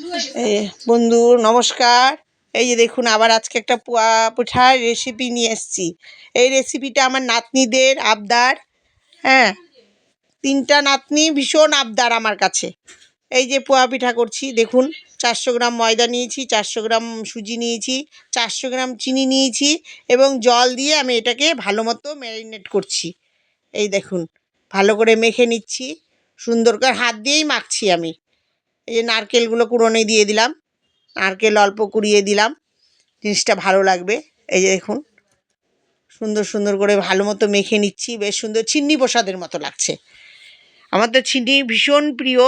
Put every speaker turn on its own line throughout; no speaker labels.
এই বন্ধু নমস্কার। এই যে দেখুন আবার আজকে একটা পোয়া পিঠার রেসিপি নিয়ে এসেছি। এই রেসিপিটা আমার নাতনিদের আবদার। হ্যাঁ, তিনটা নাতনি ভীষণ আবদার আমার কাছে। এই যে পোয়া পিঠা করছি দেখুন, 400 গ্রাম ময়দা নিয়েছি, 400 গ্রাম সুজি নিয়েছি, 400 গ্রাম চিনি নিয়েছি এবং জল দিয়ে আমি এটাকে ভালো মতো ম্যারিনেট করছি। এই দেখুন ভালো করে মেখে নিচ্ছি, সুন্দর করে হাত দিয়েই মাখছি আমি। এই যে নারকেলগুলো কুড়োনে দিয়ে দিলাম, নারকেল অল্প কুড়িয়ে দিলাম, জিনিসটা ভালো লাগবে। এই যে দেখুন সুন্দর সুন্দর করে ভালো মতো মেখে নিচ্ছি, বেশ সুন্দর চিন্নি প্রসাদের মতো লাগছে। আমার তো চিনি ভীষণ প্রিয়,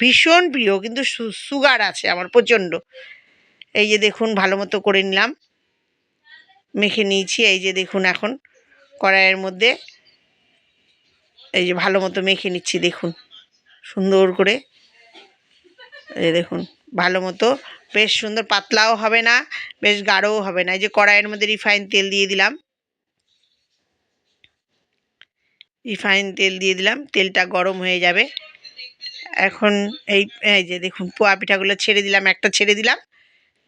ভীষণ প্রিয়, কিন্তু সুগার আছে আমার প্রচণ্ড। এই যে দেখুন ভালো মতো করে নিলাম, মেখে নিয়েছি। এই যে দেখুন এখন কড়াইয়ের মধ্যে এই যে ভালো মতো মেখে নিচ্ছি, দেখুন সুন্দর করে। এই দেখুন ভালো মতো, বেশ সুন্দর, পাতলাও হবে না বেশ গাঢ়ও হবে না। এই যে কড়াইয়ের মধ্যে রিফাইন তেল দিয়ে দিলাম, তেলটা গরম হয়ে যাবে এখন। এই এই যে দেখুন পোয়া পিঠাগুলো ছেড়ে দিলাম, একটা ছেড়ে দিলাম।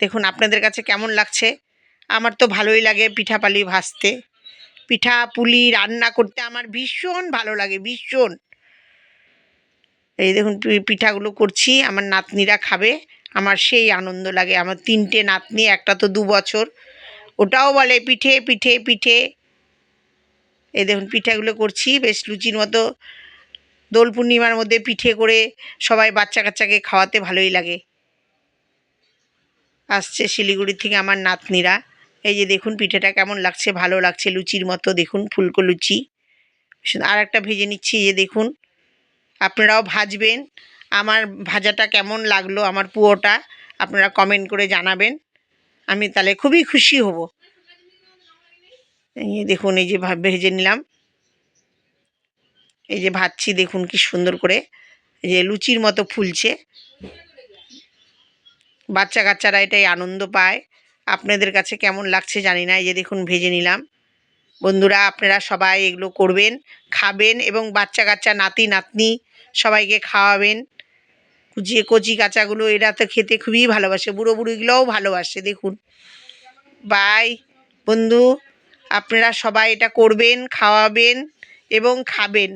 দেখুন আপনাদের কাছে কেমন লাগছে? আমার তো ভালোই লাগে পিঠা পালি ভাজতে, পিঠা পুলি রান্না করতে আমার ভীষণ ভালো লাগে, ভীষণ। এই দেখুন পিঠাগুলো করছি, আমার নাতনিরা খাবে, আমার সেই আনন্দ লাগে। আমার তিনটে নাতনি, একটা তো 2 বছর, ওটাও বলে পিঠে পিঠে পিঠে। এই দেখুন পিঠাগুলো করছি বেশ লুচির মতো। দোল পূর্ণিমার মধ্যে পিঠে করে সবাই বাচ্চা কাচ্চাকে খাওয়াতে ভালোই লাগে। আসছে শিলিগুড়ি থেকে আমার নাতনিরা। এই যে দেখুন পিঠেটা কেমন লাগছে, ভালো লাগছে, লুচির মতো, দেখুন ফুলকো লুচি। আর একটা ভেজে নিচ্ছি, এই যে দেখুন। আপনারাও ভাজবেন, আমার ভাজাটা কেমন লাগলো, আমার পুয়োটা আপনারা কমেন্ট করে জানাবেন, আমি তাহলে খুবই খুশি হব। এই দেখুন এই যে ভেজে নিলাম, এই যে ভাজছি, দেখুন কি সুন্দর করে, এই যে লুচির মতো ফুলছে। বাচ্চা কাচ্চারা এটাই আনন্দ পায়। আপনাদের কাছে কেমন লাগছে জানি না। এই যে দেখুন ভেজে নিলাম। বন্ধুরা আপনারা সবাই এগুলো করবেন, খাবেন এবং বাচ্চা কাচ্চা নাতি নাতনি সবাইকে খাওয়াবেন। যে কচি কাঁচাগুলো এরা তো খেতে খুবই ভালোবাসে, বুড়ো বুড়িগুলোও ভালোবাসে। দেখুন বাই বন্ধু, আপনারা সবাই এটা করবেন, খাওয়াবেন এবং খাবেন।